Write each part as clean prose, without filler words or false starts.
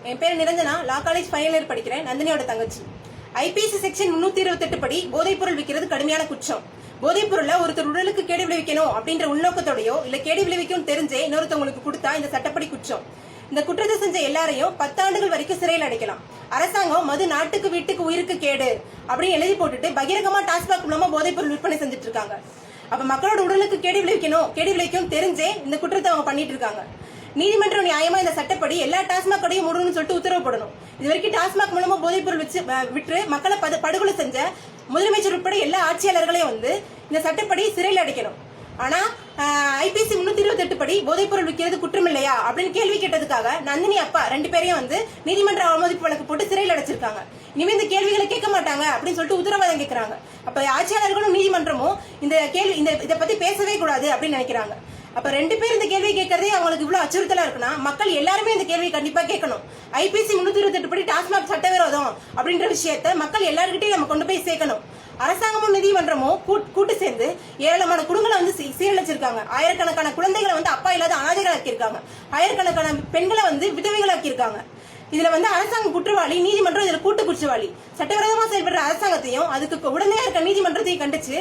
என் பேர் நிரஞ்சனா. லா college final year படிக்கிறேன். நந்தினியோட தங்கச்சி. ஐபிசி செக்ஷன் 328 படி போதைப்பொருள் விற்கிறது கடுமையான குற்றம். போதைப்பொருளை ஒருத்தர் உடலுக்கு கேடு விளைவிக்கணும் அப்படின்ற உள்நோக்கத்தோடையோ இல்ல கேடு விளைவிக்கும் தெரிஞ்சே இன்னொருத்தவங்களுக்கு கொடுத்தா இந்த சட்டப்படி குற்றம். இந்த குற்றத்தை செஞ்ச எல்லாரையும் 10 ஆண்டுகள் வரைக்கும் சிறையில் அடைக்கலாம். அரசாங்கம் மது நாட்டுக்கு வீட்டுக்கு உயிருக்கு கேடு அப்படின்னு எழுதி போட்டுட்டு பகிரங்கமா டாஸ்மாக் மூலமா போதைப்பொருள் விற்பனை செஞ்சுட்டு இருக்காங்க. அப்ப மக்களோட உடலுக்கு கேடு விளைவிக்கும் தெரிஞ்சே இந்த குற்றத்தை அவங்க பண்ணிட்டு இருக்காங்க. நீதிமன்றம் நியாயமா இந்த சட்டப்படி எல்லா டாஸ்மாக் கடையும் மூடணும்னு சொல்லிட்டு உத்தரவு போடணும். இது வரைக்கும் டாஸ்மாக் மூலமா போதைப்பொருள் விற்று மக்களை படுகொலை செஞ்ச முதலமைச்சர் உட்பட எல்லா ஆட்சியாளர்களையும் இந்த சட்டப்படி சிறையில் அடைக்கணும். ஆனா ஐபிசி 328 படி போதைப்பொருள் விற்கிறது குற்றம் இல்லையா அப்படின்னு கேள்வி கேட்டதுக்காக நந்தினி அப்பா 2 பேரையும் நீதிமன்ற அவமதிப்பு வழக்கு போட்டு சிறையில் அடைச்சிருக்காங்க. இனிமே இந்த கேள்விகளை கேட்க மாட்டாங்க அப்படின்னு சொல்லிட்டு உத்தரவாதம் கேட்கறாங்க. அப்ப ஆட்சியாளர்களும் நீதிமன்றமும் இதை பத்தி பேசவே கூடாது அப்படின்னு நினைக்கிறாங்க. அப்ப 2 பேர் இந்த கேள்வி கேட்கறதே அவங்களுக்கு இவ்வளவு அச்சுறுத்தலா இருக்குன்னா மக்கள் எல்லாருமே இந்த கேள்வி கண்டிப்பா கேட்கணும். ஐபிசி 328 படி டாஸ்மாக் சட்டவிரோதம் அப்படின்ற விஷயத்த மக்கள் எல்லாருக்கிட்டையும் நம்ம கொண்டு போய் சேர்க்கணும். அரசாங்கமும் நீதிமன்றமும் கூட்டு சேர்ந்து ஏராளமான குடும்பங்களை சீரழிச்சிருக்காங்க. ஆயிரக்கணக்கான குழந்தைகளை அப்பா இல்லாத அனாதைகளாக்கி இருக்காங்க. ஆயிரக்கணக்கான பெண்களை விதவைகளாக்கி இருக்காங்க. இதுல அரசாங்கம் குற்றவாளி, நீதிமன்றம் இதுல கூட்டு குற்றவாளி. சட்டவிரோதமா செயல்படுற அரசாங்கத்தையும் அதுக்கு உடனே இருக்க நீதிமன்றத்தையும் கண்டிச்சு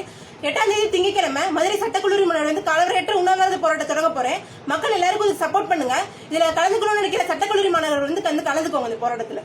8ஆம் தேதி திங்கட்கிழமை மதுரை சட்டக்கல்லூரி முன்னாடி காலவரையற்ற உண்ணாவிரத போராட்டம் தொடங்க போறேன். மக்கள் எல்லாருக்கும் சப்போர்ட் பண்ணுங்க. இதுல கலந்துக்கணும்னு நினைக்கிற சட்டக்கல்லூரி மாணவர்கள் கலந்துக்கோங்க இந்த போராட்டத்துல.